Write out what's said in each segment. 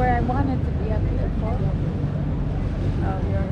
where I wanted to be at the airport. Oh, yeah.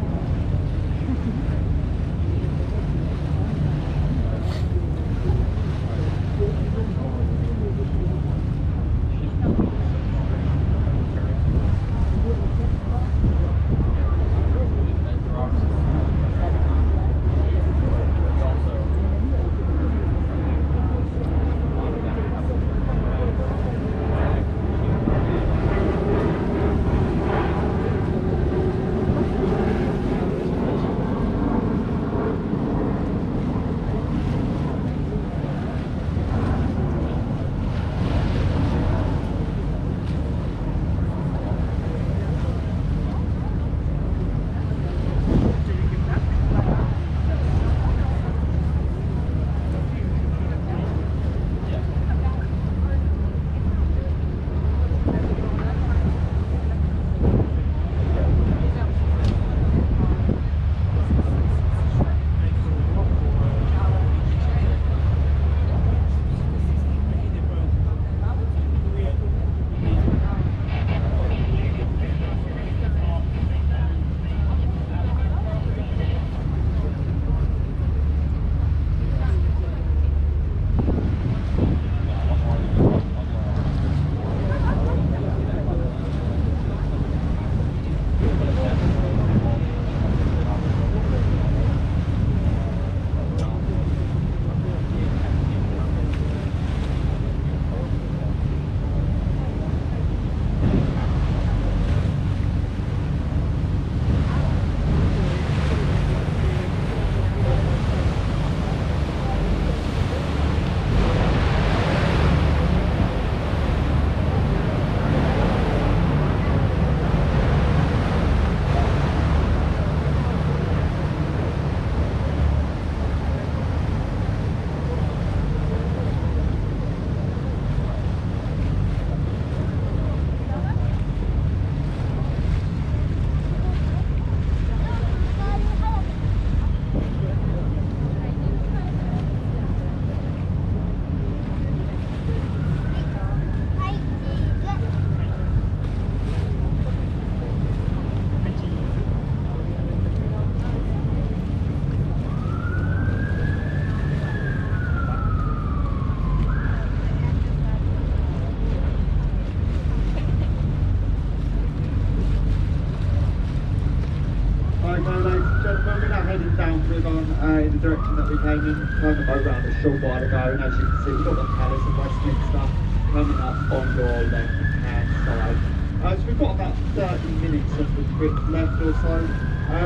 In the direction that we came in, turned the boat around a short while ago, and as you can see, we've got the Palace of Westminster coming up on your left hand side. So we've got about 30 minutes of the trip left or so.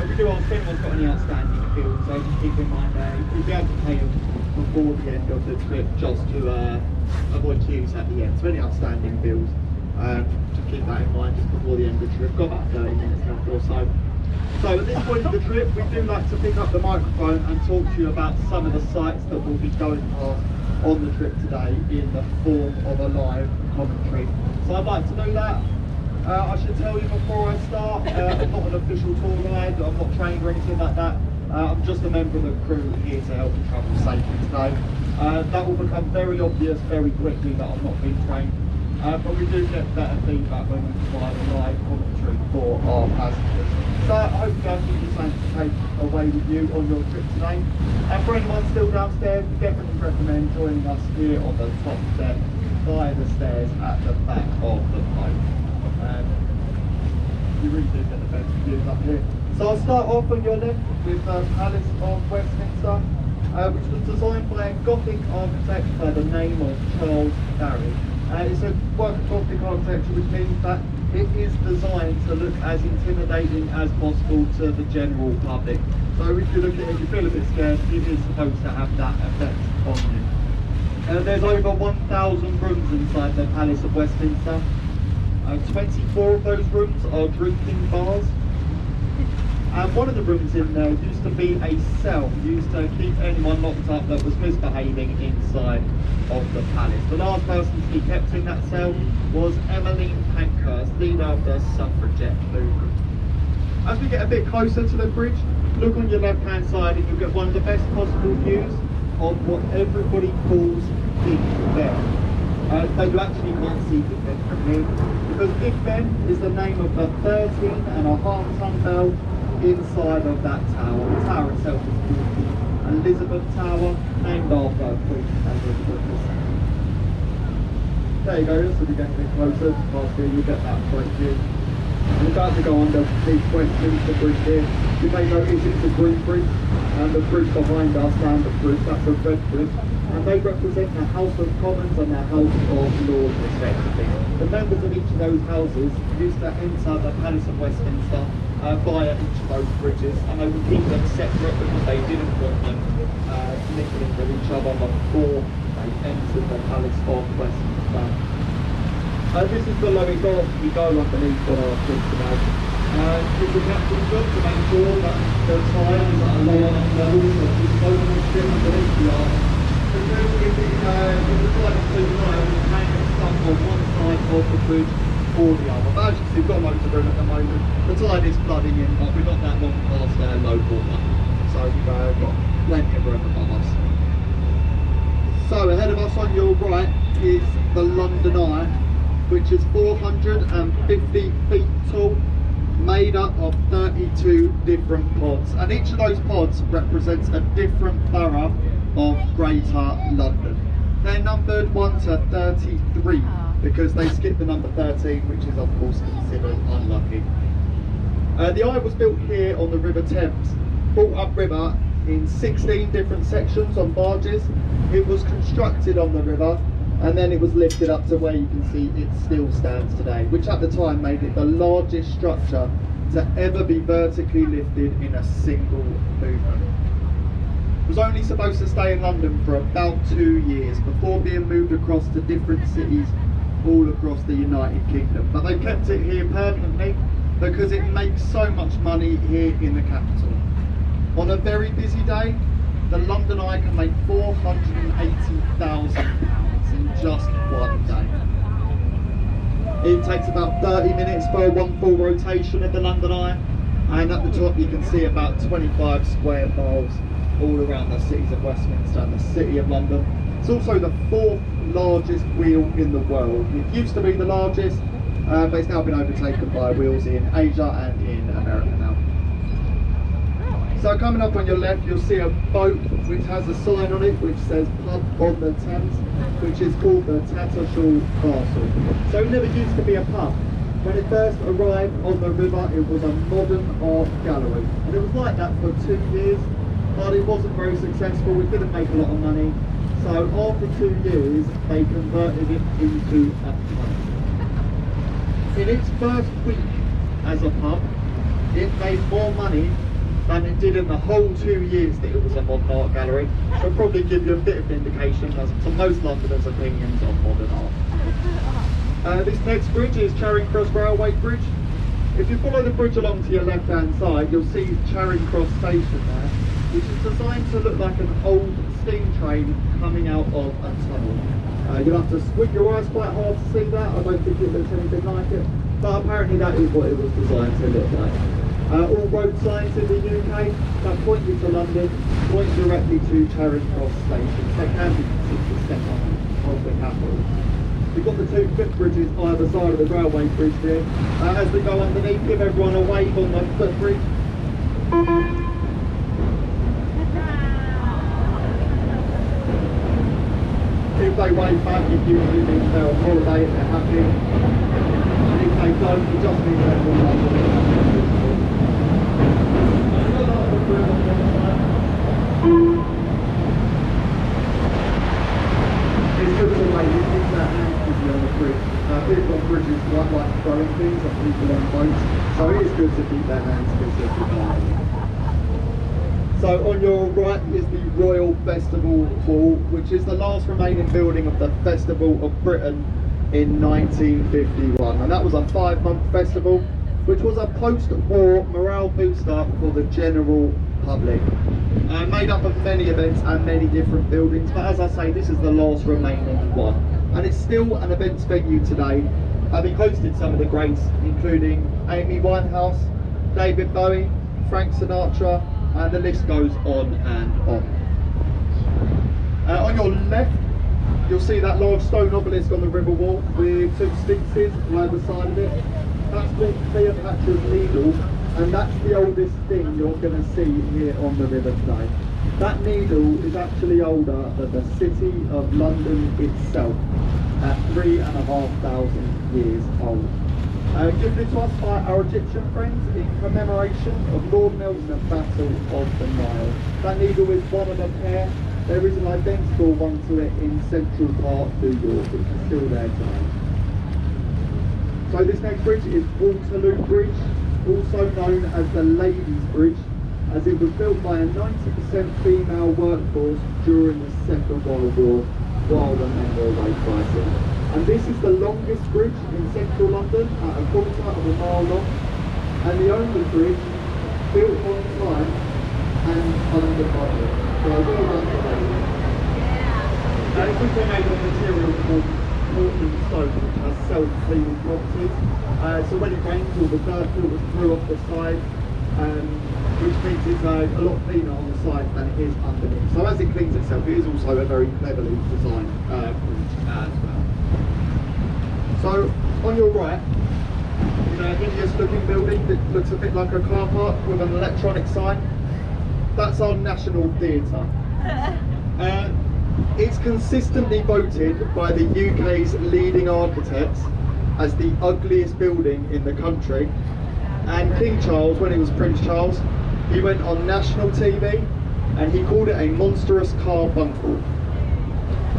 We do ask if anyone's got any outstanding bills, so just keep in mind we'll be able to pay them before the end of the trip, just to avoid queues at the end. So any outstanding bills, just keep that in mind just before the end of the trip. Got about 30 minutes left or so. So at this point of the trip, we do like to pick up the microphone and talk to you about some of the sites that we'll be going past on the trip today in the form of a live commentary. So I'd like to do that. I should tell you before I start, I'm not an official tour guide, I'm not trained or anything like that. I'm just a member of the crew here to help you travel safely today. That will become very obvious very quickly that I'm not being trained. But we do get better feedback when we provide a live commentary for our passengers. So I hope you guys will be something to take away with you on your trip today. And for anyone still downstairs, we definitely recommend joining us here on the top deck via the stairs at the back of the boat. You really do get the best views up here. So I'll start off on your left with the Palace of Westminster, which was designed by a Gothic architect by the name of Charles Barry. It's a work of Gothic architecture, which means that it is designed to look as intimidating as possible to the general public. So if you look at it, you feel a bit scared, it is supposed to have that effect on you. There's over 1,000 rooms inside the Palace of Westminster. 24 of those rooms are drinking bars. And one of the rooms in there used to be a cell used to keep anyone locked up that was misbehaving inside of the palace. The last person to be kept in that cell was Emmeline Pankhurst, leader of the suffragette movement. As we get a bit closer to the bridge, look on your left hand side and you'll get one of the best possible views of what everybody calls Big Bear. But you actually can't see Big Ben from here, because Big Ben is the name of the 13.5-ton bell inside of that tower. The tower itself is called the Elizabeth Tower, named after Queen Elizabeth II. There you go, so we get a bit closer, past here you get that point view. We're about to go under the Westminster Bridge here. You may notice it's a green bridge, and the bridge behind us, and the bridge, that's a red bridge. And they represent the House of Commons and the House of Lords, respectively. The members of each of those houses used to enter the Palace of Westminster via each of those bridges, and they would keep them separate because they didn't want them mingling with each other before they entered the Palace of Westminster. This is the lowest arch we go underneath on our trip today. It's a captain's job to make sure that the tide is at a low enough level so that it's open and strip underneath the arch. Because if the tide is too low, we can get stuck on one side of the bridge or the other. But as you can see, we've got loads of room at the moment. The tide is flooding in, but we're not that long past low water. So we've got plenty of room above us. So ahead of us on your right is the London Eye, which is 450 feet tall, made up of 32 different pods, and each of those pods represents a different borough of Greater London. They're numbered 1 to 33 because they skipped the number 13, which is of course considered unlucky. The Eye was built here on the River Thames, brought up river in 16 different sections on barges. It was constructed on the river, and then it was lifted up to where you can see it still stands today, which at the time made it the largest structure to ever be vertically lifted in a single movement. It was only supposed to stay in London for about 2 years before being moved across to different cities all across the United Kingdom. But they kept it here permanently because it makes so much money here in the capital. On a very busy day, the London Eye can make £480,000 in just one day. It takes about 30 minutes for one full rotation of the London Eye, and at the top you can see about 25 square miles all around the cities of Westminster and the City of London. It's also the 4th largest wheel in the world. It used to be the largest, but it's now been overtaken by wheels in Asia and in America now. So coming up on your left, you'll see a boat which has a sign on it which says Pub on the Thames, which is called the Tattershall Castle. So it never used to be a pub. When it first arrived on the river, it was a modern art gallery. And it was like that for 2 years, but it wasn't very successful. It didn't make a lot of money. So after 2 years, they converted it into a pub. In its first week as a pub, it made more money than it did in the whole 2 years that it was a modern art gallery. So it'll probably give you a bit of indication as to most Londoners' opinions on modern art. This next bridge is Charing Cross Railway Bridge. If you follow the bridge along to your left hand side, you'll see Charing Cross Station there, which is designed to look like an old steam train coming out of a tunnel. You'll have to squint your eyes quite hard to see that. I don't think it looks anything like it, but apparently that is what it was designed to look like. All road signs in the UK that point you to London point directly to Charing Cross Station. They can be considered the centre of the capital. We've got the 2 footbridges either side of the railway bridge here. As we go underneath, give everyone a wave on the footbridge. If they wave back, it usually means they're on holiday and they're happy. And if they don't, it just means they're on holiday. It's good to wait, it keeps their hands busy on the bridge. People on bridges quite like throwing things at people on boats, so it is good to keep their hands busy. So on your right is the Royal Festival Hall, which is the last remaining building of the Festival of Britain in 1951. And that was a 5-month festival, which was a post-war morale booster for the general public. Made up of many events and many different buildings, but as I say, this is the last remaining one. And it's still an events venue today, having hosted some of the greats, including Amy Winehouse, David Bowie, Frank Sinatra, and the list goes on and on. On your left you'll see that large stone obelisk on the river wall with two sphinxes either side of it. That's called Cleopatra's Needle, and that's the oldest thing you're going to see here on the river today. That needle is actually older than the city of London itself, at 3,500 years old. Given to us by our Egyptian friends in commemoration of Lord Nelson's Battle of the Nile. That needle is one of a pair. There is an identical one to it in Central Park, New York, which is still there today. So this next bridge is Waterloo Bridge, also known as the Ladies' Bridge, as it was built by a 90% female workforce during the Second World War while the men were away fighting. And this is the longest bridge in central London, at a quarter of a mile long, and the only bridge built on time and under budget. So well done to ladies. It's also made of material called Portland stone, which has self-cleaning properties. So when it rains, all the dirt filters through off the side, which means it's a lot cleaner on the side than it is underneath. So as it cleans itself, it is also a very cleverly designed bridge as well. So on your right, an hideous looking building that looks a bit like a car park with an electronic sign. That's our National Theatre. It's consistently voted by the UK's leading architects as the ugliest building in the country. And King Charles, when he was Prince Charles, he went on national TV and he called it a monstrous carbuncle.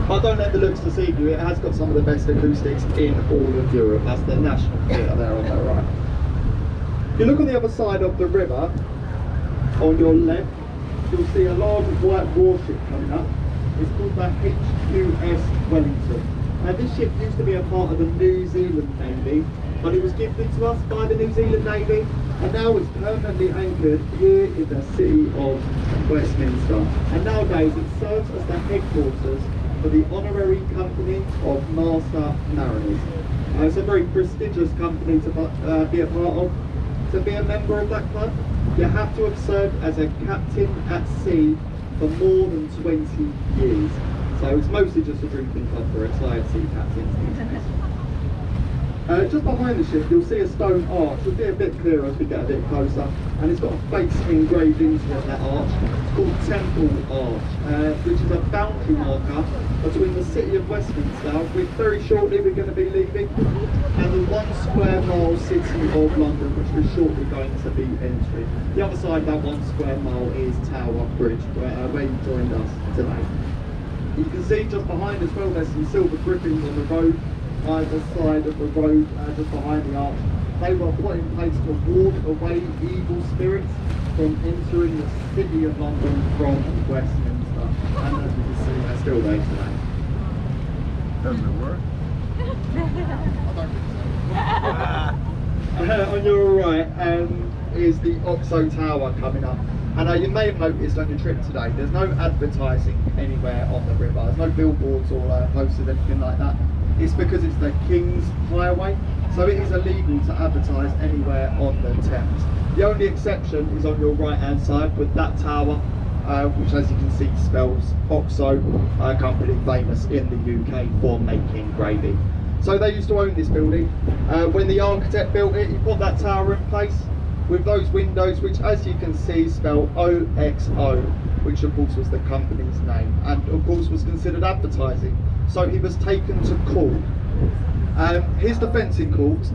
But don't let the looks deceive you, it has got some of the best acoustics in all of Europe. That's the National Theatre there on the right. If you look on the other side of the river, on your left, you'll see a large white warship coming up. It's called the HQS Wellington. Now this ship used to be a part of the New Zealand Navy, but it was gifted to us by the New Zealand Navy, and now it's permanently anchored here in the city of Westminster. And nowadays it serves as the headquarters for the Honorary Company of Master Mariners. It's a very prestigious company to be a part of. To be a member of that club, you have to have served as a captain at sea for more than 20 years. So it's mostly just a drinking club for retired sea captains these days. Just behind the ship you'll see a stone arch. It'll be a bit clearer as we get a bit closer, and it's got a face engraved into it, that arch. It's called Temple Arch, which is a boundary marker between the city of Westminster, which very shortly we're going to be leaving, and the 1 square mile city of London, which we're shortly going to be entering. The other side of that 1 square mile is Tower Bridge, where you joined us today. You can see just behind as well there's some silver griffins on the road, either side of the road, just behind the arch. They were put in place to ward away evil spirits from entering the city of London from Westminster. And as you can see, they're still there today. Doesn't it work? On your right is the Oxo Tower coming up. And you may have noticed on your trip today, there's no advertising anywhere on the river. There's no billboards or posters, anything like that. It's because it's the King's Highway, so it is illegal to advertise anywhere on the Thames. The only exception is on your right hand side with that tower, which as you can see spells Oxo, a company famous in the UK for making gravy. So they used to own this building. When the architect built it, he put that tower in place with those windows, which as you can see spell OXO, which of course was the company's name, and of course was considered advertising. So he was taken to court. His defence in court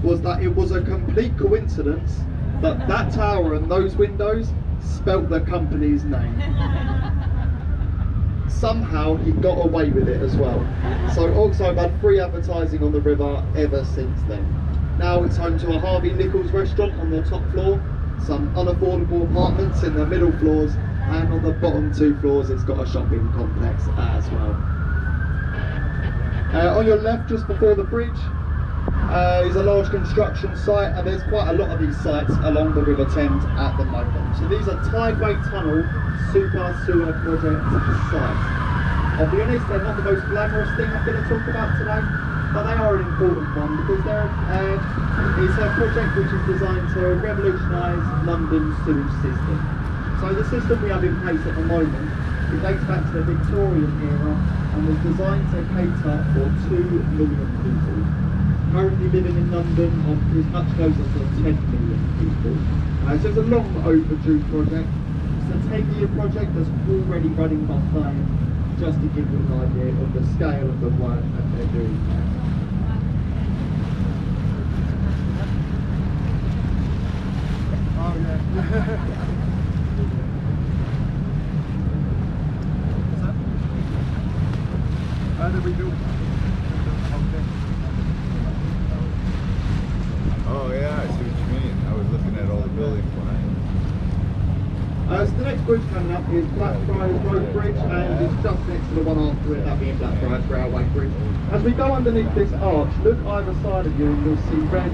was that it was a complete coincidence that that tower and those windows spelt the company's name. Somehow he got away with it as well. So Oxo have had free advertising on the river ever since then. Now it's home to a Harvey Nichols restaurant on the top floor, some unaffordable apartments in the middle floors, and on the bottom 2 floors it's got a shopping complex as well. On your left, just before the bridge, is a large construction site, and there's quite a lot of these sites along the River Thames at the moment. So these are Tideway Tunnel Super Sewer Project sites. I'll be honest, they're not the most glamorous thing I'm going to talk about today, but they are an important one because it's a project which is designed to revolutionise London's sewage system. So the system we have in place at the moment It dates back to the Victorian era and was designed to cater for 2 million people. Currently living in London is much closer to 10 million people. So it's a long overdue project. It's a 10-year project that's already running by Thames, just to give you an idea of the scale of the work that they're doing there. Oh, yeah. How do we do? Oh yeah, I see what you mean. I was looking at all the buildings behind. So the next bridge coming up is Blackfriars Road Bridge, and it's just next to the one after it, that being Blackfriars Railway Bridge. As we go underneath this arch, look either side of you and you'll see red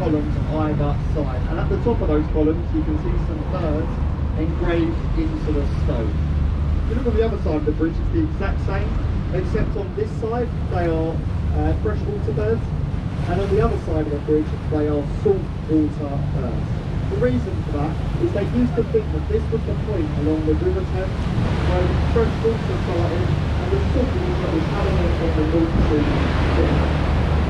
columns either side. And at the top of those columns you can see some birds engraved into the stone. If you look on the other side of the bridge, it's the exact same, except on this side they are freshwater birds, and on the other side of the bridge they are saltwater birds. The reason for that is they used to think that this was the point along the River Thames where fresh water started and the salt water was coming in from the North Sea.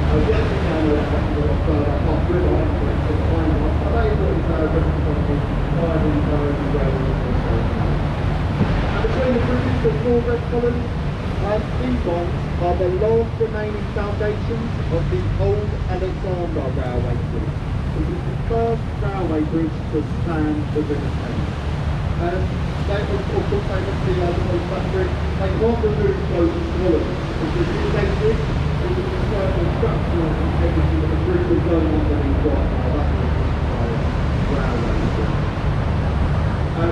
The only thing I know is that we got Park River entrance and find out how they always different countries, finding and between the bridges, the 4 red columns, these ones are the last remaining foundations of the old Alexandra Railway Bridge. It was the first railway bridge to span the River Thames. They of course they must be that bridge. They can't remove those columns because if they did, it would destroy the structural integrity of the bridge was going underneath right now. That's the railway bridge.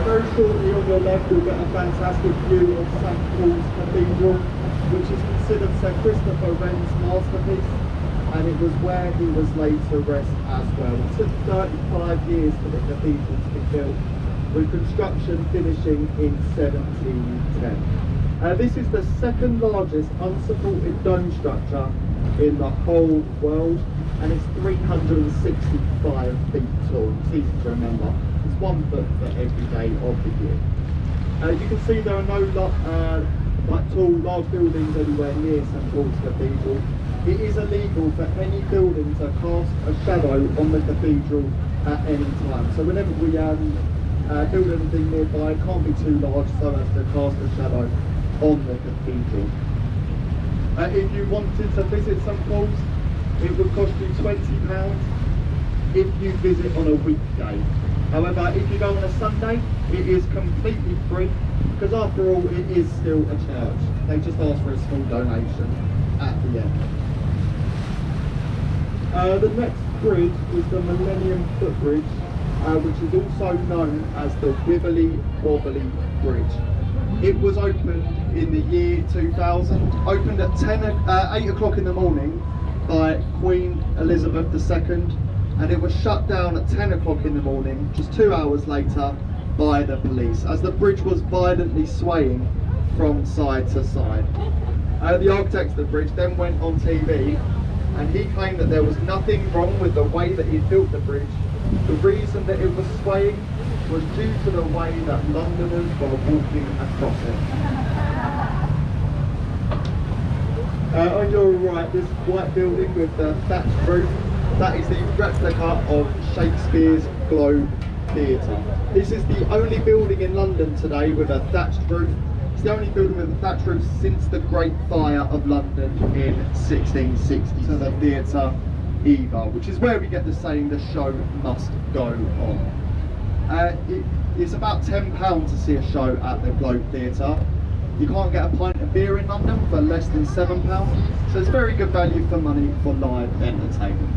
Very shortly on your left you'll get a fantastic view of St Paul's Cathedral, which is considered Sir Christopher Wren's masterpiece, and it was where he was laid to rest as well. It took 35 years for the cathedral to be built, with construction finishing in 1710. This is the second largest unsupported dome structure in the whole world, and it's 365 feet tall. It's easy to remember. It's 1 foot for every day of the year. You can see there are no tall, large buildings anywhere near St Paul's Cathedral. It is illegal for any building to cast a shadow on the cathedral at any time. So whenever we build anything nearby, it can't be too large so as to cast a shadow on the cathedral. If you wanted to visit St Paul's, it would cost you £20 if you visit on a weekday. However, if you go on a Sunday, it is completely free, because after all, it is still a church. They just ask for a small donation at the end. The next bridge is the Millennium Footbridge, which is also known as the Wibbly Wobbly Bridge. It was opened in the year 2000, opened at 8 o'clock in the morning by Queen Elizabeth II, and it was shut down at 10 o'clock in the morning, just 2 hours later, by the police, as the bridge was violently swaying from side to side. The architect of the bridge then went on TV and he claimed that there was nothing wrong with the way that he built the bridge. The reason that it was swaying was due to the way that Londoners were walking across it. On your right, this white building with the thatched roof, that is the replica of Shakespeare's Globe Theatre. This is the only building in London today with a thatched roof. It's the only building with a thatched roof since the Great Fire of London in 1660. So the Theatre Eva, which is where we get the saying, the show must go on. It's about £10 to see a show at the Globe Theatre. You can't get a pint of beer in London for less than £7, so it's very good value for money for live entertainment.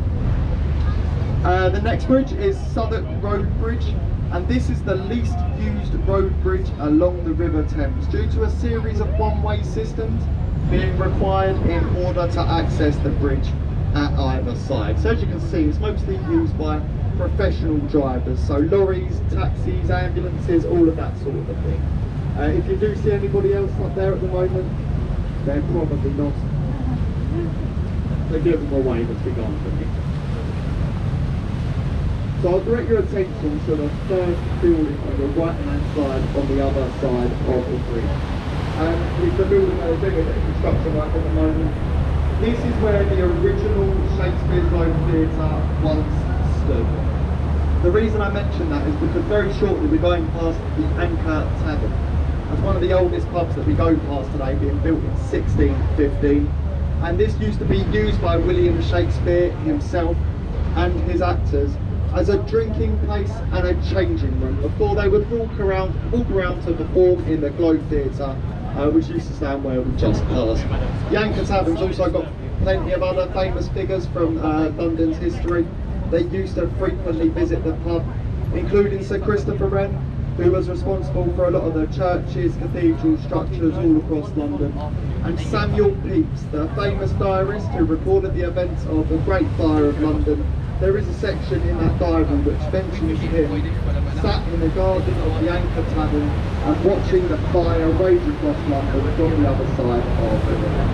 The next bridge is Southwark Road Bridge, and this is the least used road bridge along the River Thames due to a series of one-way systems being required in order to access the bridge at either side. So as you can see, it's mostly used by professional drivers, so lorries, taxis, ambulances, all of that sort of thing. If you do see anybody else up there at the moment, they're probably lost. They give them a wave as we go on for me. So I'll direct your attention to the first building on the right hand side on the other side of the bridge. And it's a building that is doing a bit of construction work at the moment. This is where the original Shakespeare Globe Theatre once stood. The reason I mention that is because very shortly we're going past the Anchor Tavern. That's one of the oldest pubs that we go past today, being built in 1615. And this used to be used by William Shakespeare himself and his actors as a drinking place and a changing room before they would walk around to perform in the Globe Theatre, which used to stand where we just passed. The Anchor Tavern's also got plenty of other famous figures from London's history. They used to frequently visit the pub, including Sir Christopher Wren, who was responsible for a lot of the churches, cathedral structures all across London, and Samuel Pepys, the famous diarist who recorded the events of the Great Fire of London. There is a section in that diary which mentions him sat in the garden of the Anchor Tavern and watching the fire rage across London from the other side of the river.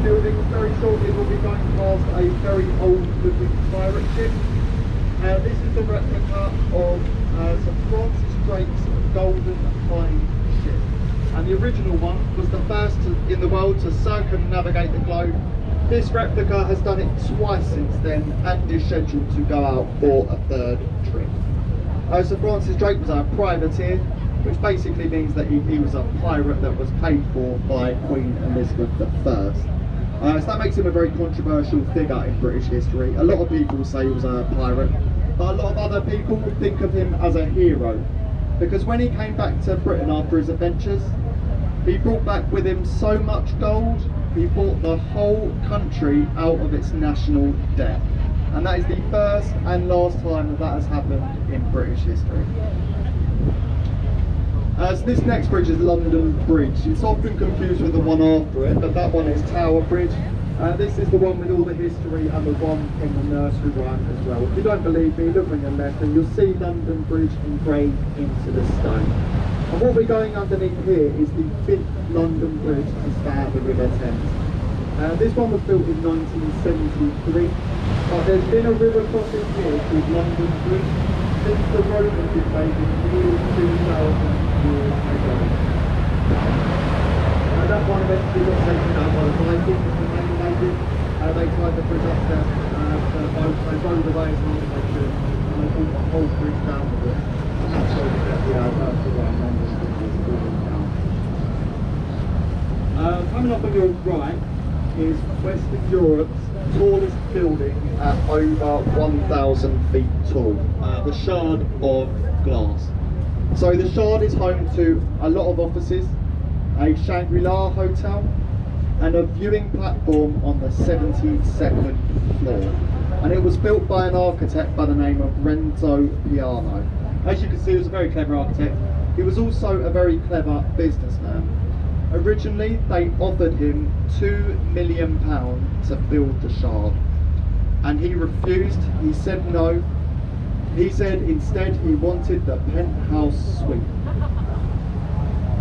Buildings. Very shortly we'll be going past a very old looking pirate ship. This is the replica of Sir Francis Drake's Golden Hind ship, and the original one was the first in the world to circumnavigate the globe. This replica has done it twice since then and is scheduled to go out for a third trip. Sir Francis Drake was a privateer, which basically means that he was a pirate that was paid for by Queen Elizabeth I. So that makes him a very controversial figure in British history. A lot of people say he was a pirate, but a lot of other people think of him as a hero, because when he came back to Britain after his adventures, he brought back with him so much gold, he brought the whole country out of its national debt. And that is the first and last time that has happened in British history. So this next bridge is London Bridge. It's often confused with the one after it, but that one is Tower Bridge. This is the one with all the history and the one in the nursery rhyme as well. If you don't believe me, look on your left and you'll see London Bridge engraved into the stone. And what we're going underneath here is the 5th London Bridge to span the River Thames. This one was built in 1973, but there's been a river crossing here called London Bridge since the Romans invaded nearly 2,000 years ago. That one eventually got taken out by the Vikings when they invaded. They tied the bridge up to the boat, they rowed away as long as they could, and they brought the whole bridge down with it. And that's where we get the nursery rhyme London Bridge is falling down. Coming up on your right is Western Europe's tallest building at over 1,000 feet tall, the Shard of Glass. So the Shard is home to a lot of offices, a Shangri-La hotel, and a viewing platform on the 72nd floor. And it was built by an architect by the name of Renzo Piano. As you can see, he was a very clever architect. He was also a very clever businessman. Originally, they offered him £2 million to build the Shard, and he refused. He said no. He said instead he wanted the penthouse suite.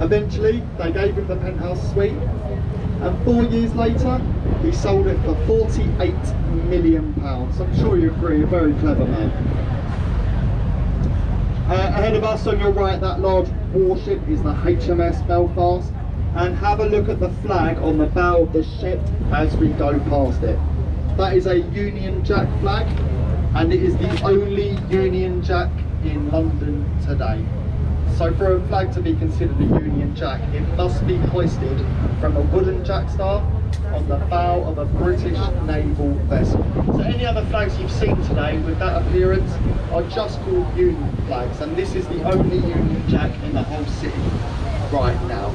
Eventually, they gave him the penthouse suite, and 4 years later, he sold it for £48 million. I'm sure you agree, a very clever man. Ahead of us on your right, that large warship is the HMS Belfast. And have a look at the flag on the bow of the ship as we go past it. That is a Union Jack flag, and it is the only Union Jack in London today. So for a flag to be considered a Union Jack, it must be hoisted from a wooden jackstaff on the bow of a British naval vessel. So any other flags you've seen today with that appearance are just called Union flags, and this is the only Union Jack in the whole city right now.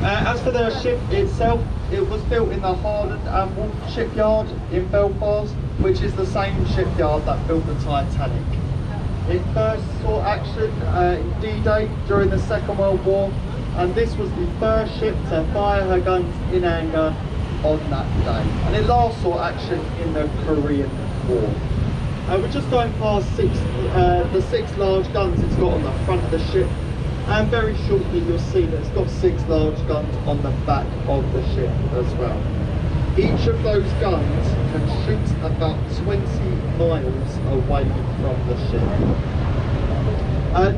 As for the ship itself, it was built in the Harland and Wolff shipyard in Belfast, which is the same shipyard that built the Titanic. It first saw action in D-Day during the Second World War, and this was the first ship to fire her guns in anger on that day. And it last saw action in the Korean War. We're just going past the 6 large guns it's got on the front of the ship, and very shortly you'll see that it's got 6 large guns on the back of the ship as well. Each of those guns can shoot about 20 miles away from the ship.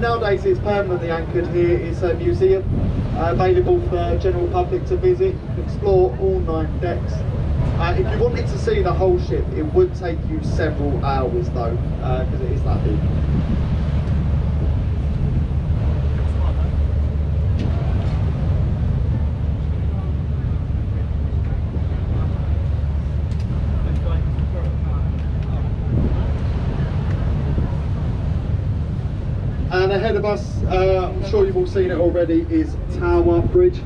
Nowadays it's permanently anchored here. It's a museum available for general public to visit. You can explore all 9 decks. If you wanted to see the whole ship, it would take you several hours though, because it is that big. And ahead of us, I'm sure you've all seen it already, is Tower Bridge,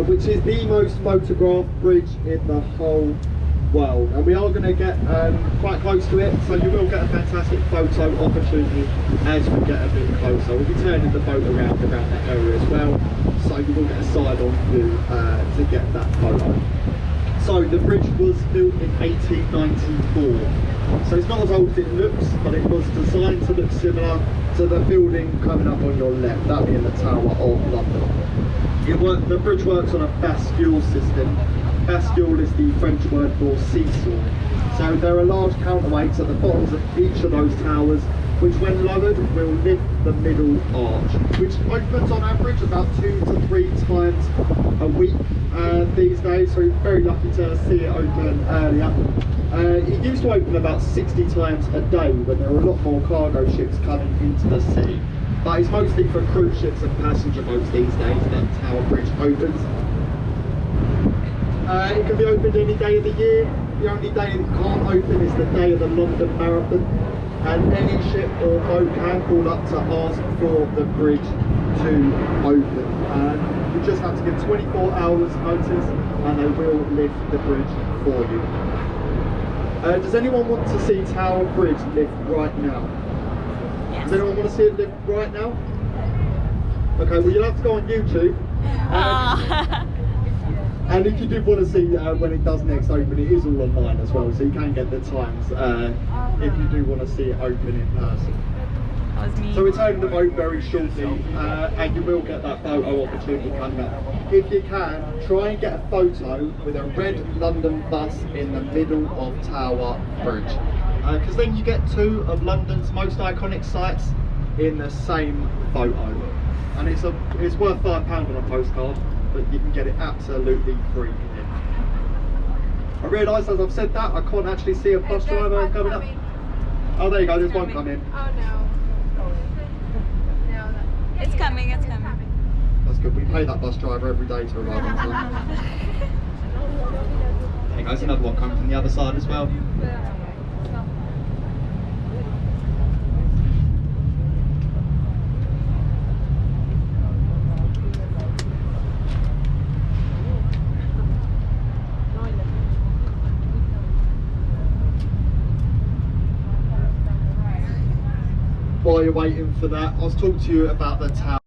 which is the most photographed bridge in the whole world. And we are going to get quite close to it, so you will get a fantastic photo opportunity as we get a bit closer. We'll be turning the boat around that area as well, so you will get a side-on view to get that photo. So the bridge was built in 1894, so it's not as old as it looks, but it was designed to look similar to the building coming up on your left, that being the Tower of London. The bridge works on a bascule system. Bascule is the French word for seesaw. So there are large counterweights at the bottoms of each of those towers, which when lowered will lift the middle arch, which opens on average about 2 to 3 times a week these days, so we're very lucky to see it open earlier. It used to open about 60 times a day when there were a lot more cargo ships coming into the city, but it's mostly for cruise ships and passenger boats these days that Tower Bridge opens. It can be opened any day of the year. The only day it can't open is the day of the London Marathon, and any ship or boat can call up to ask for the bridge to open. You just have to give 24 hours notice and they will lift the bridge for you. Does anyone want to see Tower Bridge lift right now? Yes. Does anyone want to see it lift right now? Okay, well you'll have to go on YouTube. And if you do want to see when it does next open, it is all online as well, so you can get the times if you do want to see it open in person. So we're turning the boat very shortly, and you will get that photo opportunity coming up. If you can, try and get a photo with a red London bus in the middle of Tower Bridge, because then you get 2 of London's most iconic sites in the same photo, and it's worth £5 on a postcard, but you can get it absolutely free here. I realise as I've said that I can't actually see a bus driver coming up. Oh, there you go, there's one coming. Oh no. It's coming, it's coming. That's good, we pay that bus driver every day to arrive on time. There goes another one coming from the other side as well. While you're waiting for that, I was talking to you about the tower.